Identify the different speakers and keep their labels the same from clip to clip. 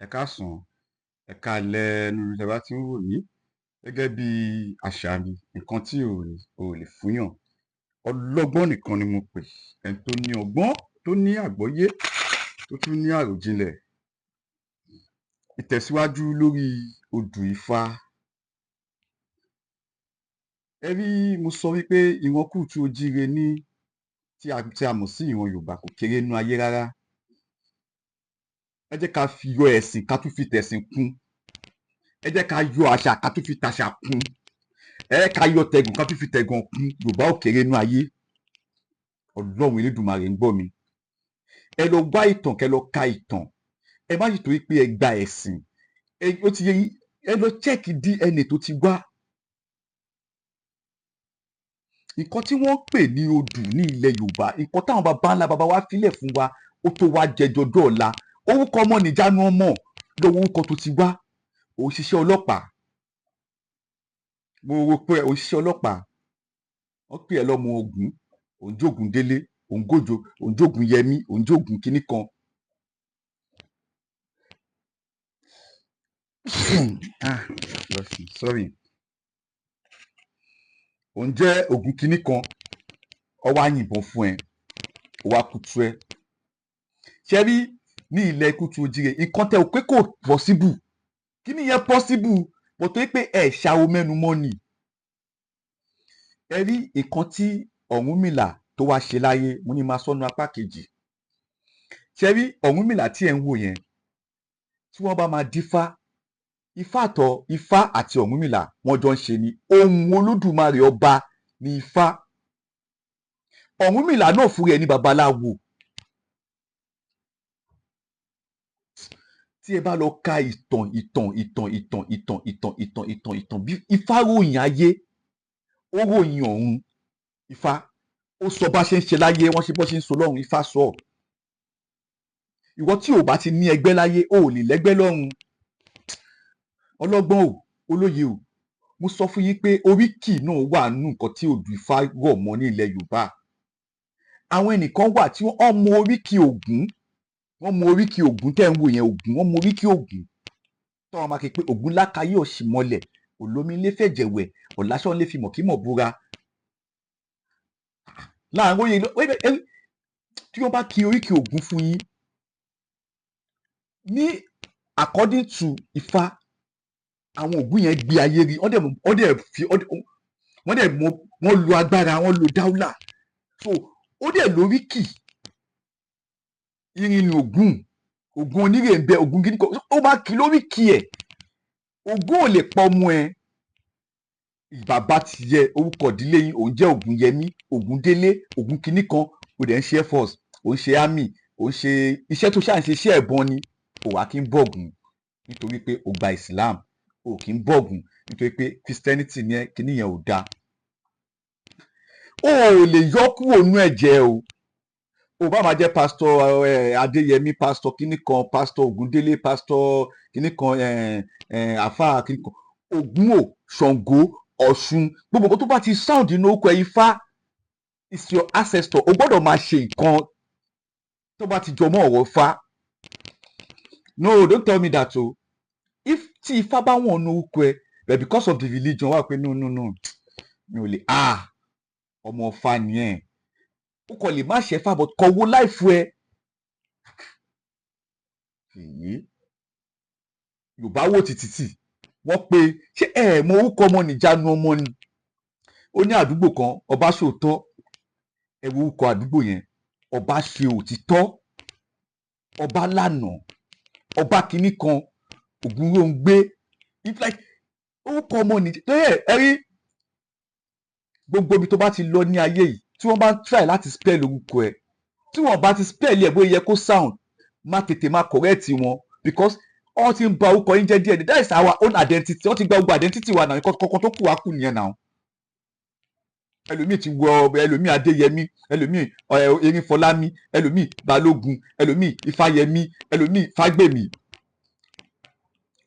Speaker 1: Ẹ káàsán, ẹ káalẹ́ níbi tí ẹ bá ti ń wò mí. Gẹ́gẹ́ bí àṣà mi, nǹkan tí ò lè fúnyàn. Ọlọ́gbọ́n nìkan ni mo pè. Ẹni tó ní ọgbọ́n, tó ní àgbọ́yé, tó tún ní àròjinlẹ̀. Ìtẹ̀síwájú lórí Odù Ifá. Ẹ rí, mo sọ wípé ìran Koodu ní tí a mọ̀ sí ìran Yorùbá kò kéré nínú ayé rárá. Ẹ jẹ́ ká fi yọ ẹ̀sìn ká tún fi tẹ̀sìn kún. Ẹ jẹ́ ká yọ àṣà ká tún fi tàṣà kún. Ẹ jẹ́ ká yọ tẹ̀gàn ká tún fi tẹ̀gàn kún. Yorùbá ò kéré nínú ayé. Ọlọ́run Elédùmarè ń gbọ́ mi. Ẹ lọ wá ìtàn kẹ́ lọ ka ìtàn. Ẹ má sì torí pé ẹ gba ẹ̀sìn. Ó ti yé yín, ẹ lọ chẹ́ẹ̀kì DNA tó ti wá. Nǹkan tí wọ́n ń pè ní odù ní ilẹ̀ Yorùbá, nǹkan táwọn baba ńlá baba wa fílẹ̀ fún wa, ó tó wá jẹjọ dọ́ọ̀la. Orúkọ ọmọ nìjánu ọmọ lọ́wọ́ orúkọ tó ti wá. Òṣìṣẹ́ ọlọ́pàá. Mo rò pé òṣìṣẹ́ ọlọ́pàá, wọ́n pè ẹ́ lọ́mọ Ògún, òǹjògùn délé, òǹgòjò, òǹjògùn yẹmí, òǹjògùn kínní kan. Sorry. Òun jẹ́ Ògún kínní kan, ó wá yìnbọn fún ẹ, ó wá kutu ẹ. Ṣé rí ní ilẹ̀ Koodu nǹkan tẹ́ ò pé kò possible. Kí ni yẹn possible? Bọ̀ tó yẹ pé ẹ̀ ṣàwo mẹ́nu mọ́ ni. Ẹ rí nǹkan tí Ọ̀rúnmìlà tó wá ṣe láyé, mo ní máa sọ́nu apá kejì. Ṣé rí Ọ̀rúnmìlà tí ẹ̀ ń wò yẹn, tí wọ́n bá máa dífá, Ifá àti Ọ̀rúnmìlà wọ́n jọ ń ṣe ni. Ohun Olódùmarè ọba ni Ifá. Ọ̀rúnmìlà náà fúnra ẹ̀ ní babaláwo. Tí ẹ bá lọ ka ìtàn bí Ifá ròyìn ayé, ó ròyìn ọ̀run. Ifá ó sọ bá ṣe ń ṣe láyé, wọ́n ṣe bọ́ ṣe ń so lọ́run. Ifá sọ. Ìwọ tí ò bá ti ní ẹgbẹ́ láyé, o ò lè lẹ́gbẹ́ lọ́run. Ọlọ́gbọ́n o, olóye o, mo sọ fún yín pé oríkì náà wà nínú nǹkan tí Odù Ifá rọ̀ mọ́ ní ilẹ̀ Yorùbá. Àwọn ẹnìkan wà tí wọ́n mọ oríkì Ògún. Wọ́n mọ oríkì Ògún tẹ́ ń wò yẹn, Ògún, wọ́n mọ oríkì Ògún. Tọ́wọ́n máa ké pé Ògún lákayé òṣì mọ́lẹ̀, olómi lé fẹ̀jẹ̀wẹ̀, ọ̀làṣọ́ lé fi mọ̀kímọ̀ búra. Láàárín oyè tí wọ́n bá kí oríkì Ògún fún yín, ní according to Ifá, àwọn Ògún yẹn gbé ayé rí, wọ́n lo agbára, wọ́n lo dáúlà. So ó dẹ̀ lóríkì. Irin ni Ògún onírè ń bẹ, Ògún gidi kan, ó máa kí lóríkì ẹ̀. Ògún ò lè pa ọmọ ẹ. Bàbá ti yẹ orúkọ ìdílé yín, òun jẹ́ Ògún yẹmí, Ògún délé, Ògún kinní kan, ó dẹ̀ ń ṣe air force, ó ń ṣe army, ó ń ṣe iṣẹ́ tó ṣáà ń ṣe iṣẹ́ ẹ̀bọn ni. Ó wá kí ń bọ̀gùn nítorí pé ó gba Islam. Ó kì í bọ̀gùn nítorí pé Christianity ni kinní yẹn ò dáa. O ò lè yọ kúrò nínú ẹ̀jẹ̀ o. Ó bá máa jẹ́ pásítọ̀ Adéyẹmí, pásítọ̀ kinní kan, pásítọ̀ Ògúndélé, pásítọ̀ kinní kan, àfáà kinní kan. Ògún o, Ṣàngó, Ọ̀ṣun, gbogbo nǹkan tó bá ti sound nínú orúkọ Ifá is your ancestor. O gbọ́dọ̀ máa ṣe nǹkan tó bá ti jọmọ́ ọ̀rọ̀ Ifá. No, don't tell me that o. If tí Ifá bá wọ̀n ní orúkọ ẹ, but because of the religion wà pé no mi ò lè ọmọ Ifá nìyẹn. Ó kàn lè má ṣe Ifá but kọ wo láìfù ẹ. Yorùbá wò títí wọ́n pe ṣé ẹ mọ orúkọ ọmọ nìjánu ọmọ ni. Ó ní àdúgbò kan, ọba ṣòótọ́. Ẹ wo orúkọ àdúgbò yẹn, ọba ṣe òtítọ́, ọba lànà, ọba kinní kan, Ògúnróńgbé. It's like orúkọ ọmọ nìjánu. Ẹ rí gbogbo ibi tó bá ti lọ ní ayé yìí, tí wọ́n bá ń try láti spell orúkọ ẹ̀, tí wọ́n bá ti spell ẹ̀ bóyá yẹ kó sound, má tètè má correct wọn, because wọ́n ti ń ba orúkọ yín jẹ́ díẹ̀. That is our own identity. Wọ́n ti gba gbogbo identity wa náà, kọ̀ọ̀kan tó kù wá kù nìyẹn náà. Ẹlòmíì ti wọ ẹlòmíì Adéyẹmí, ẹlòmíì Erinfọlámi, ẹlòmíì Balógun, ẹlòmíì Ifáyẹmí, ẹlòmíì Fágbèmí.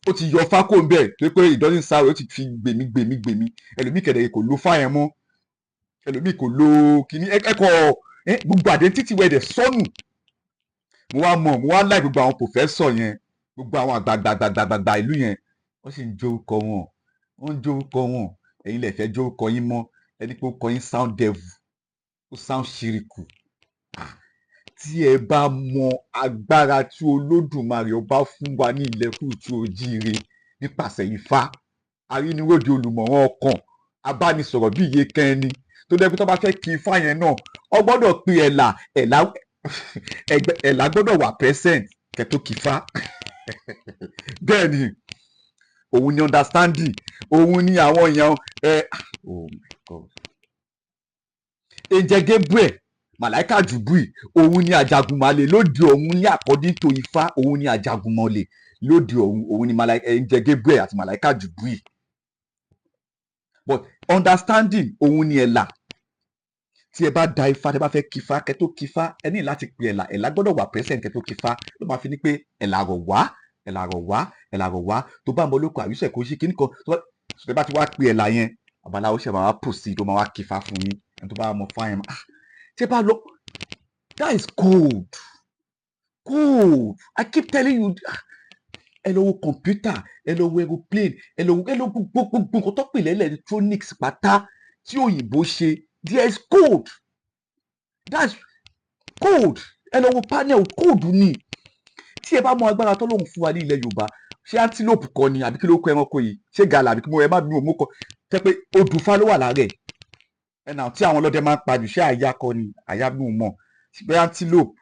Speaker 1: Ó ti yọ fákò ń bẹ̀ tó pé ìdọ́sìn sáré, ó ti fi gbèmí. Ẹlòmíì kẹ̀dẹ̀ kò lo fáyẹn mọ́. Ẹlòmíì kò lo kíní gbogbo identity wẹ̀ dẹ̀ sọnù. Mo wá láì gbogbo àwọn pòfẹ́sọ̀ yẹn, gbogbo àwọn àgbààgbà ìlú yẹn wọ́n sì ń jórúkọ wọn, wọ́n ń jórúkọ wọn. Ẹ̀yin lẹ fẹ́ jórúkọ yín mọ́, ẹni pé orúkọ yín sound devil, ó sound ṣíríkù. Tí ẹ bá mọ agbára tí Olódùmarè ọba fún wa ní ilẹ̀ Koodu Ojíire nípasẹ̀ Ifá, arínúròde olùmọ̀ràn ọkàn, abánisọ̀rọ̀ bí iye kan ẹni tó dẹ́ pé tó bá fẹ́ kí Ifá yẹn náà ọ gbọ́dọ̀ pe ẹ̀là gbọ́dọ̀ wà present kẹ́ tó kí Ifá. Bẹ́ẹ̀ ni, òun ni understanding, òun ni àwọn èèyàn oh my God. Angel Gabriel, màláìka Jubril, òun ni àjàgùnmọ̀lẹ̀ lóde ọ̀run ní according to Ifá, òun ni àjàgùnmọ̀lẹ̀ lóde ọ̀run, òun ni Angel Gabriel àti màláìka Jubril. But understanding òun ni ẹ̀là. Tí ẹ bá da Ifá, tí ẹ bá fẹ́ kí Ifá, kẹ́ tó kí Ifá, ẹ ní láti pe ẹ̀là gbọ́dọ̀ wà present kẹ́ tó kí Ifá. Ló máa fi ní pé ẹ̀là rọ̀ wá tó bá mọ olóko àríṣẹ́ kò ṣe kíní kan tó bá ti wá pe ẹ̀là yẹn, babaláwo ṣe máa wá proceed tó máa wá kí Ifá fún yín. Ẹni tó bá mọ fá yẹn ṣé bá lọ, that is cold. I keep telling you, ẹ lọ wo kọ̀mpútà, ẹ lọ wo aeroplane, ẹ lọ gbogbo nǹkan tó pè lẹ́lẹ̀ electronics pátá tí òyìnbó ṣe, there is code. That's code. Ẹ lọ wo panel, code ni. Tí ẹ bá mọ agbára tó lóun fún wa ní ilẹ̀ Yorùbá, ṣé antelope kọ́ ni àbí kí ló kọ ẹranko yìí, ṣé gàlà àbí kí ẹ má bí òmò kọ tẹ́ pé odùfá ló wà lára ẹ̀. Ẹnà tí àwọn ọlọ́dẹ máa ń pajù, ṣé àyà kọ́ ni, àyà mi ò mọ̀, ṣé antelope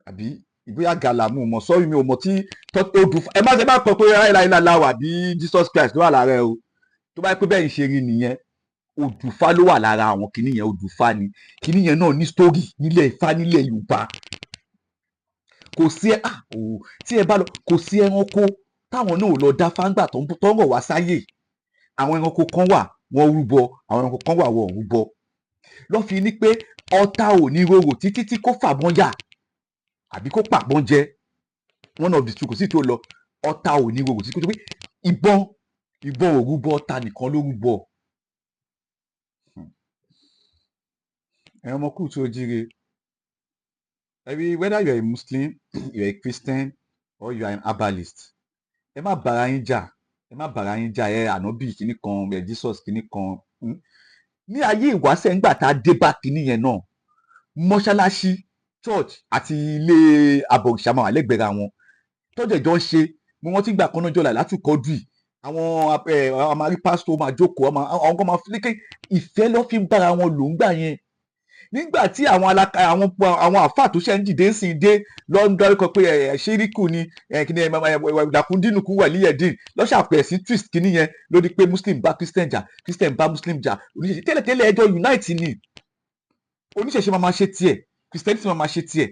Speaker 1: àbí ìbóyá gàlà mi ò mọ̀, sọ́rí mi ò mọ̀ tí odùfá ẹ má kọ pé láìláìláwà àbí Jesus Christ ló wà lára ẹ o. Tó bá yẹ pé bẹ́ẹ̀ ń ṣe rí nìyẹn, odùfá ló wà lára àwọn kìnìún yẹn, odùfá ni kìnìún yẹn náà ní story nílẹ̀ Ifá nílẹ̀ Yorùbá. Kò sí tí ẹ bá lọ, kò sí ẹranko táwọn náà lọ dá fáńgbà tó ń rọ̀ wá sáyè. Àwọn ẹranko kan wà wọ́n rúbọ, àwọn ẹranko kan wà wọ́n rúbọ. Lọ́ fi ní pé ọ̀tá ò ní rorò títí tí kò fàbọ́n yà àbí kò pàbọ́n jẹ, one of the two, kò sí tó lọ. Ọ̀tá ò ní rorò títí kò tó pé ìbọn ò rúbọ, ọ̀tá nìkan ló rúbọ. Ẹ̀yin ọmọ Koodu Ojíire, whether you are a Muslim, you are a Christian, or you are an herbalist, ẹ má bára yín jà, ànábì kìíní kan, Jesus kìíní kan. Ní ayé ìwáṣẹ̀ ńgbà tá a dé bá kìíní yẹn náà, mọ́ṣáláṣí, church àti ilé abọ̀rìṣà máa wà lẹ́gbẹ̀ẹ́ ra wọn. Tọ́jú ẹ̀jọ́ ń ṣe, mo rántí gbà kan náà jọ̀là látùkọ́dù yìí, àwọn àmàrí pásítọ̀ máa jókòó, àwọn kan máa fi lékè ìfẹ́ lọ́ fi ń bára wọn lò ń gbà yẹn. Nígbà tí àwọn àfáà tó ṣe ń dìde sí dé lọ ń dárúkọ pé ṣíríkù ni kíni ìdàkúndínùkú wà líyẹ̀dín lọ́ṣàpẹ̀ sí twist kíní yẹn lórí pé Muslim bá Christian jà, Christian bá Muslim jà, oníṣẹ̀ṣe tẹ́lẹ̀tẹ́lẹ̀ ẹjọ́ unite ni, oníṣẹ̀ṣe máa ṣe tiẹ̀, Christianity máa ṣe tiẹ̀.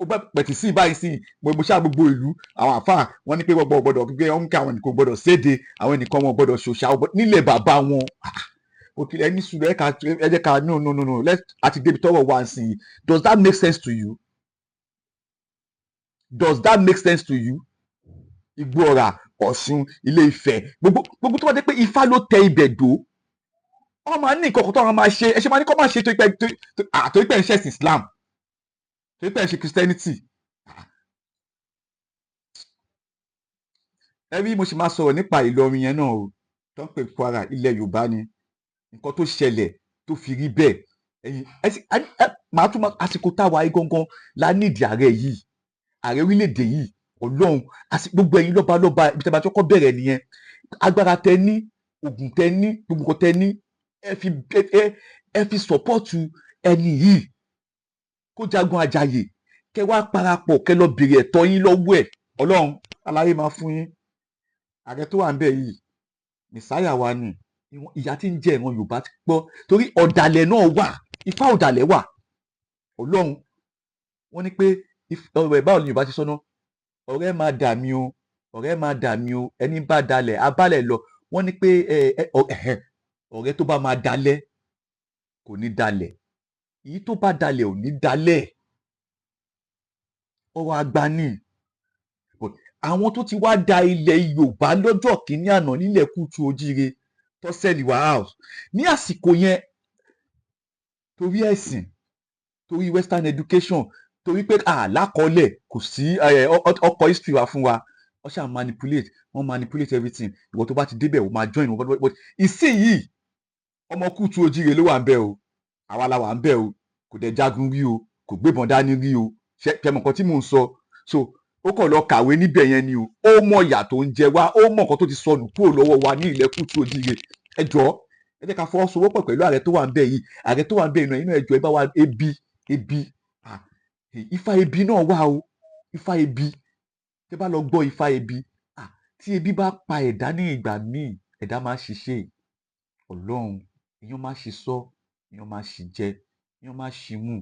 Speaker 1: Ó bá pẹ̀tì sí báyìí sí gbogbo ṣáà gbogbo ìlú àwọn àfáà wọn ní pé gbọ́dọ̀ gbé wọn kí àwọn ènìyàn gbọ́dọ̀ séde, àwọn ènìyàn wọn gbọ́dọ̀ ṣòṣà nílẹ̀ bàbá wọn. Okay, ẹni sùn ẹ jẹ́ ká no let's àti débi tọ́rọ̀ wá sí i. Does that make sense to you? Ìgbòrà, Ọ̀ṣun, Ilé Ifẹ̀, gbogbo tó bá dé pé Ifá ló tẹ ibẹ̀ dó, wọ́n máa ní nǹkan kan tó wọ́n máa ṣe, ẹ ṣe máa ní kó máa ṣe tó ipẹ́ ń ṣe ẹ̀sìn Islam, tó ipẹ́ ń ṣe Christianity. Ẹ rí mo ṣe máa sọ̀rọ̀ nípa Ìlọrin yẹn náà o, tó ń pè Kwara, ilẹ̀ Yorùbá ni. Nǹkan tó ṣẹlẹ̀ tó fi rí bẹ́ẹ̀, màá tún àsìkò táwa yìí gangan la nídìí ààrẹ yìí, ààrẹ orílẹ̀-èdè yìí, Ọlọ́run gbogbo ẹ̀yin lọ́balọ́ba ibi tí a bá tọ́kọ́ bẹ̀rẹ̀ nìyẹn. Agbára tẹ ní, ògùn tẹ ní, gbogbo nǹkan tẹ ní, ẹ fi sọ́pọ́ọ̀tù ẹni yìí kó jagun àjàyè, kẹ wá parapọ̀ kẹ lọ bèrè ẹ̀tọ́ yín lọ́wọ́ ẹ̀. Ọlọ́run aláyé máa fún yín. Ààrẹ tó wà ń bẹ̀ yìí mẹ̀sáyà wa ni, ìyà tí ń jẹ ìran Yorùbá ti pọ̀, torí ọ̀dàlẹ̀ náà wà, Ifá ọ̀dàlẹ̀ wà. Ọlọ́run wọ́n ní pé báwo ni Yorùbá ti sọ́nà, ọ̀rẹ́ máa dà mí o, ẹni bá dalẹ̀ abálẹ̀ lọ. Wọ́n ní pé ọ̀rẹ́ tó bá máa dalẹ̀ kò ní dalẹ̀, èyí tó bá dalẹ̀ ò ní dalẹ̀. Ọ̀rọ̀ àgbà ni. Àwọn tó ti wá da ilẹ̀ Yorùbá lọ́jọ́ kìíní àná nílẹ̀ Koodu Ojíire tó sẹ́ẹ̀lì wá house ní àsìkò yẹn, torí ẹ̀sìn, torí western education, torí pé àlákọọ́lẹ̀ kò sí ọkọ̀ history wa fún wa, wọ́n ṣáà manipulate, wọ́n manipulate everything. Ìwọ tó bá ti débẹ̀ o máa join wọn, but ìsinyìí ọmọ Kútú Òjíire ló wà ń bẹ̀ o, àwa la wà ń bẹ̀ o, kò dẹ̀ jagun rí o, kò gbébọn dání rí o, ṣe mọ̀ nǹkan tí mò ń sọ. So ó kàn lọ kàwé níbẹ̀ yẹn ni o, ó mọ ìyà tó ń jẹ wá, ó mọ nǹkan tó ti sọnù kúrò lọ́wọ́ wa ní ilẹ̀ Kútú Òjíire. Ẹ jọ̀ọ́ ẹ jẹ́ ká fọwọ́sowọ́pọ̀ pẹ̀lú ààrẹ tó wà ń bẹ̀ yìí, ààrẹ tó wà ń bẹ̀ yìí náà, ẹ jọ̀ọ́ ẹ bá wa ebi Ifá ebi náà wà o, Ifá ebi, tẹ bá lọ gbọ́ Ifá ebi, tí ebi bá pa ẹ̀dá ní ìgbà míì, ẹ̀dá máa ṣiṣẹ́ Ọlọ́run, èèyàn máa ṣi sọ, èèyàn máa ṣi jẹ, èèyàn máa ṣi mú,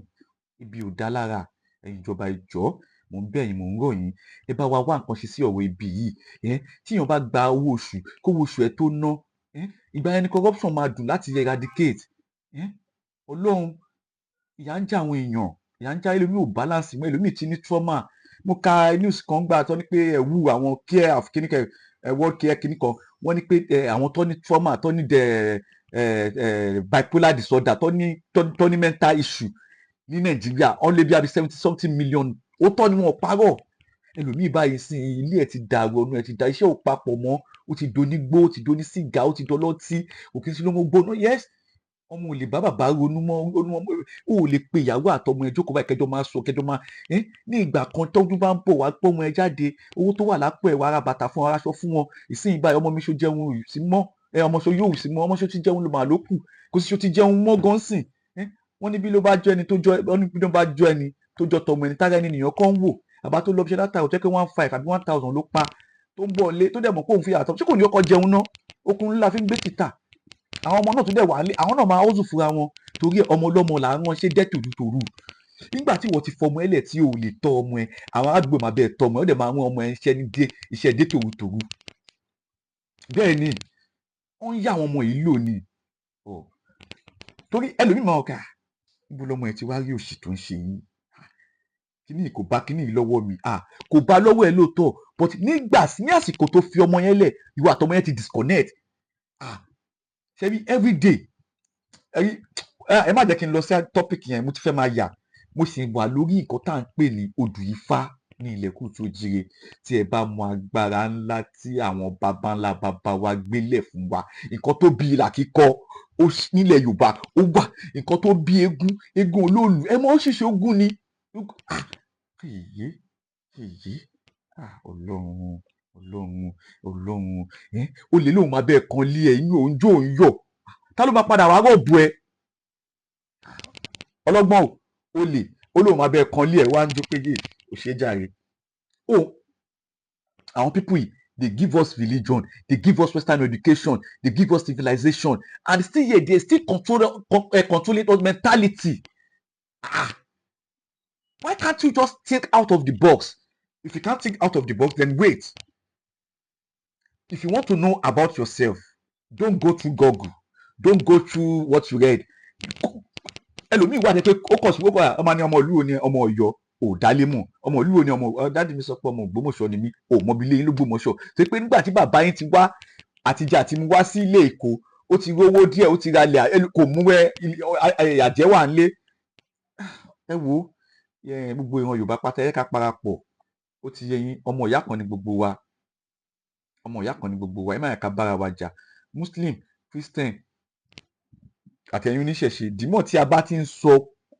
Speaker 1: ebi ò dá lára. Ẹ̀yin ìjọba ẹ jọ̀ọ́, mò ń bẹ̀ yín, mò ń rọ̀ yín, ẹ bá wa wá nǹkan ṣe sí ọ̀rọ̀ ebi yìí. Tí èèyàn bá gba owó oṣù, kówó oṣù ẹ tó ná, ìgbà yẹn ni corruption máa dùn láti eradicate. Ọlọ́run, ìyà ń jẹ àwọn èèyàn, ìyà ń jẹ ẹlòmíì, ò balance mọ́, ẹlòmíì ti ní trauma. Mo ka news kan gbà tó ní pé ẹ̀wù àwọn care of kíníkẹ world care kíníkan, wọ́n ní pé àwọn tó ní trauma, tó ní bipolar disorder, tó ní mental issue ní Nàìjíríà, wọ́n lé bí i 70 million. Ó tọ́ ni wọn ò parọ́. Ẹlòmíì báyìí sí ilé ẹ̀ ti dàrú, ọ̀nà ẹ̀ ti dà, iṣẹ́ ò papọ̀ mọ́, ó ti donígbó, ó ti doní sìgá, ó ti dọlọ́tí, òkè sí ló mọ́ gbóná. Yes, ọmọ ò lè bá bàbá ronú mọ́, ó lè pe ìyàwó àtọmọ ẹ jókòó báyìí kẹjọ máa sọ, kẹjọ máa ní ìgbà kan tọ́jú bá ń bọ̀ wá pọ́mọ ẹ jáde, owó tó wà lápò ẹ̀ wá ra bàtà fún, ara aṣọ fún wọn. Ìsinyìí báyìí ọmọ mi ṣó jẹun sí mọ́, ọmọ ṣó yóò sí mọ́, ọmọ ṣó ti jẹun ló máa ló kù, kò sí ṣó ti jẹun mọ́ gan sìn. Wọ́n ní bí ló bá jọ ẹni tó jọ tọmọ ẹni tára ẹni nìyàn kan wò, àbá tó lọ bí ṣe látà ò jẹ́ pé 1,500 àbí 1,000 ló pa, tó ń bọ̀ lé, tó dẹ̀ mọ̀ pé òun fi àtọ̀, ṣé kò ní ọkọ̀ jẹun ná? Okun ńlá fi ń gbé títà. Àwọn ọmọ náà tó dẹ̀ wà lé, àwọn náà máa hustle fúnra wọn, torí ọmọ ọlọ́mọ là ń rán ṣe dẹ́ tòrutòru. Nígbà tí wọ́n ti fọmọ ẹlẹ̀ tí o lè tọ́ ọmọ ẹ, àwọn àgbẹ̀ máa bẹ́ẹ̀ tọ́ ọmọ ẹ, ó dẹ̀ máa rán ọmọ ẹ iṣẹ́ dé tòrutòru. Bẹ́ẹ̀ ni wọ́n ń yá àwọn ọmọ yìí lò ní, torí ẹlòmíì máa ọ̀kà níbo lọmọ ẹ ti wá rí òṣì tó ń ṣe yín, kíní kò bá kíní lọ́wọ́ mi, kò bá lọ́wọ́ ẹ lóòótọ́, but ní àsìkò tó fi ọmọ yẹn lẹ̀, ìwà àtọmọ yẹn ti disconnect. Ṣebí everyday ẹ má jẹ́ kí n lọ sí topic yẹn, mo ti fẹ́ máa yà, mo sì wà lórí nǹkan tá à ń pè ní odù Ifá ní ilẹ̀ Kútú Òjíire. Tí ẹ bá mọ agbára ńlá tí àwọn baba ńlá baba wa gbélẹ̀ fún wa, nǹkan tó bí ìlà kíkọ nílẹ̀ Yorùbá ó wà, nǹkan tó bí eégún olóòlù, ẹ mọ̀ ó ṣìṣe ogún ni. Ọlọ́run ó lè lóun máa bẹ́ẹ̀ kan lé ẹ, inú òun jó òun yọ̀, ta ló máa padà wá rọ̀bù ẹ? Ọlọ́gbọ́n ó lè ó lóun máa bẹ́ẹ̀ kan lé ẹ, wá ń jó pé yé ò ṣe é jàre. Àwọn people yìí, they give us religion, they give us Western education, they give us civilization, and still here they still controlling us mentality. Why can't you just think out of the box? If you can't think out of the box, then wait. If you want to know about yourself, don't go through Google, don't go through what you read. Ẹlòmíì wà ní pé ó kọ̀ sí gbogbo ọmọ ní ọmọ ìlú wo ni ọmọ Ọ̀yọ́, ò dálé mọ̀, ọmọ ìlú wo ni ọmọ dáàdì mi sọ pé ọmọ Ògbómọ̀ṣọ́ ni mí, ò mọ bí ilé yín ló Gbómọ̀ṣọ́. Ṣé pé nígbà tí bàbá yín ti wá àtijọ́ àti mú wá sí ilé Èkó, ó ti rówó díẹ̀, ó ti ralẹ̀, kò mú àjẹ́ wà ń lé. Ẹ wo gbogbo ìran Yorùbá pátá ẹ ká parapọ̀, ó ti yé yín, ọmọ ìyá kan ni gbogbo wa, ẹ má yẹ ká bára wa jà, Muslim, Christian àtẹ̀yìn oníṣẹ̀ṣe. Dìmọ̀ tí a bá ti ń sọ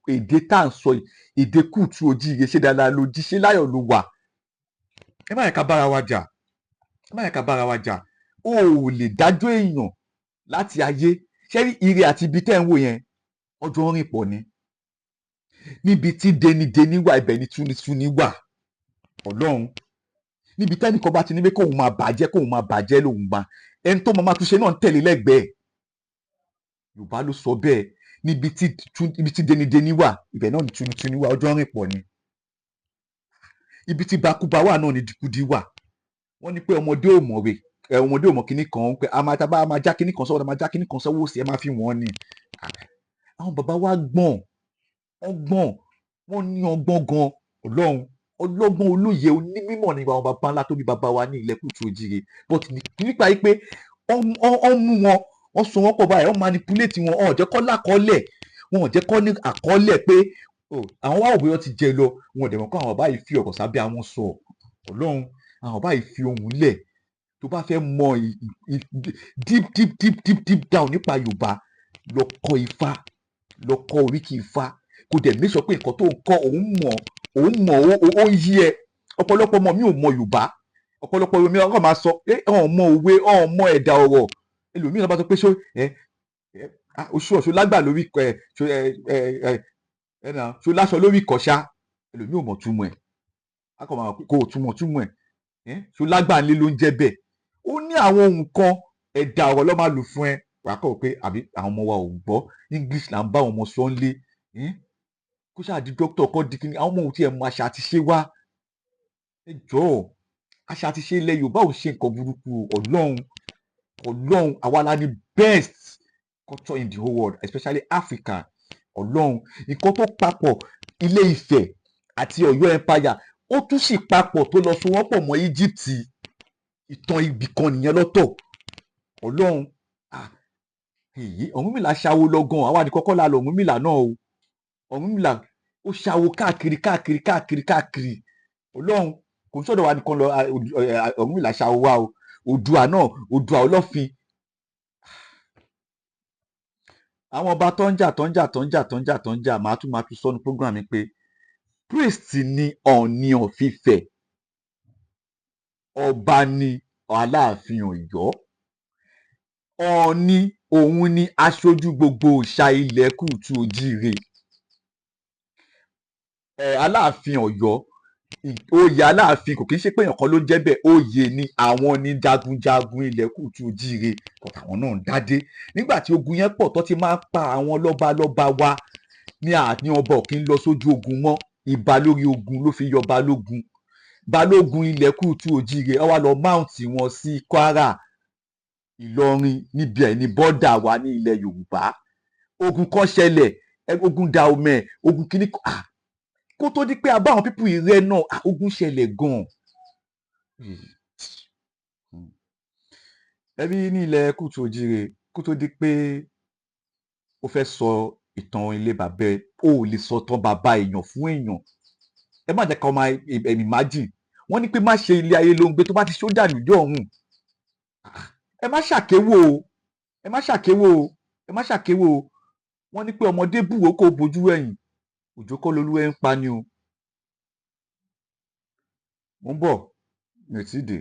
Speaker 1: èdè tá à ń sọ yìí, èdè Kútú Òjíire, ṣé dáadáa ló jí, ṣé láyọ̀ ló wà, ẹ má yẹ ká bára wa jà, ó ò lè dájọ́ èèyàn láti ayé. Ṣé rí ire àti ibi tẹ́ ń wò yẹn, ọjọ́ rìn pọ̀ ni. Níbi tí denideni wà, ibẹ̀ ni túnitúni wà. Ọlọ́run, níbi tẹ́nìkan bá ti ní pé kóun máa bàjẹ́ lòun máa, ẹni tó máa túnṣe náà ń tẹ̀lé lẹ́gbẹ̀ẹ́. Yorùbá ló sọ bẹ́ẹ̀, níbi tí denideni wà, ibẹ̀ náà ni túnitúni wà, ọjọ́ rìn pọ̀ ni. Ibi tí bakuba wà náà ni dikudi wà. Wọ́n ní pé ọmọdé ò mọ̀ kíní kan, pé a máa já kíní kan sọ́wọ́, a máa já kíní kan sọ́wọ́ òsì, ẹ máa fi wọ́n ni. Àwọn bàbá wa gbọ́n, wọ́n ní ọgbọ́n gan. Ọlọ́run, ọlọ́gbọ́n olóye onímọ̀ ni àwọn bàbá ńlá tó bí bàbá wa ní ilẹ̀ Kútú Òjíire. But nípa yìí pé wọ́n mú wọn, wọ́n so wọ́n pọ̀ báyìí, wọ́n manipulate wọn, wọn ò jẹ́ kọ́ lákọ́ọ́lẹ̀, wọn ò jẹ́ kọ́ ní àkọ́ọ́lẹ̀ pé àwọn wá òbí wọn ti jẹ lọ, wọn ò dẹ̀ mọ̀ kó àwọn bàbá yìí fi ọ̀rọ̀ sábẹ́ àwọn sọ. Ọlọ́run, àwọn báyìí fi ohùn lẹ̀ tó bá fẹ́ mọ deep down nípa Yorùbá lọ kọ́ Ifá lọ kọ́ oríkì Ifá kò dẹ̀ make sure pé nǹkan tó ń kọ́ òun mọ̀ ó yí ẹ ọ̀pọ̀lọpọ̀ ọmọ mi ò mọ Yorùbá ọ̀pọ̀lọpọ̀ mi ọkọ̀ máa sọ ọ̀n mọ òwe ọ̀n mọ ẹ̀dà ọ̀rọ̀ ẹlòmíràn bá sọ pé oṣù lágbà lórí ṣó láṣọ lórí ìkọ̀ṣá ẹlòmíràn ò mọ̀ túmọ̀ ẹ̀ akọ̀ máa kó túmọ̀ ẹ̀ ṣó lágbà ńlé ló ń jẹ́ bẹ́ẹ̀ ó ní àwọn ohun kan ẹ̀dà ọ̀rọ̀ ló máa lò fún ẹ wàá kọ̀ pé àbí àwọn ọmọ wa ò gbọ́ English là ń bá àwọn ọmọ sọ ń lé kó ṣáà di dókítà kọ́ di kíní àwọn ọmọ òun tí ẹ̀ mọ àṣà àti ṣe wá ẹ jọ̀ọ́ àṣà àti ṣe ilẹ̀ Yorùbá ò ṣe nǹkan burúkú Ọlọ́run àwa la ní best culture in the whole world especially Africa Ọlọ́run nǹkan tó papọ̀ Ilé Ifẹ̀ àti Ọ̀yọ́ empire ó tún sì papọ̀ tó lọ so wọ́n pọ̀ mọ́ Egypt ìtàn ibì kan nìyẹn lọ́tọ̀ Ọlọ́run Ọ̀rúnmìlà ṣawo lọ́gán àwa ní kọ́kọ́ la lọ Ọ̀rúnmìlà náà o Ọ̀rúnmìlà ó ṣawo káàkiri Ọlọ́run kò sọ́dọ̀ wa nìkan lọ Ọ̀rúnmìlà ṣawo wa o Oòduà náà Oòduà Ọlọ́fin àwọn ọba tó ń jà máa tún sọ́nu program mi pé priest ni Ọọ̀ni of Ifẹ̀ ọba ni Aláàfin Ọ̀yọ́ Ọọ̀ni òun ni aṣojú gbogbo òòṣà ilẹ̀ Kúùtù Òjíire Aláàfin Ọ̀yọ́ oyè Aláàfin kò kí ń ṣe pé èèyàn kan ló ń jẹ́ bẹ́ẹ̀ oyè ni àwọn ní jagunjagun ilẹ̀ Kúùtù Òjíire kọ̀ọ̀kan àwọn náà ń dádé nígbà tí ogun yẹn pọ̀ tó ti máa ń pa àwọn lọ́balọ́ba wa ní àní ọba ò kí ń lọ sójú ogun mọ́ ìbà lórí ogun ló fi yọ balógun ilẹ̀ Kúùtù Òjíire ó wá lọ máùntì wọn sí Kwara Ìlọrin níbi ẹ̀ ní bọ́dà wa ní ilẹ̀ Yorùbá ogun kan ṣẹlẹ̀ ogun Dahomey ogun kìíní kó tó di pé a bá àwọn pípù ìrẹ́ náà ogun ṣẹlẹ̀ gan-an ẹbí ní ilẹ̀ Kúùtù Òjíire kó tó di pé ó fẹ́ sọ ìtàn ilé bàbá ẹ ó lè sọ tán bàbá èèyàn fún èèyàn ẹ má jẹ́ ká máa imagine wọ́n ní pé má ṣe ilé ayé ló ń gbé tó bá ti ṣó dànù jọ ọ̀hún ẹ má ṣàkéwò o wọ́n ní pé ọmọdé búwo kó bojú ẹ̀yìn òjò kọ́ lolúwẹ̀ ń pa ni o mo ń bọ̀ mi ò tí ì dé.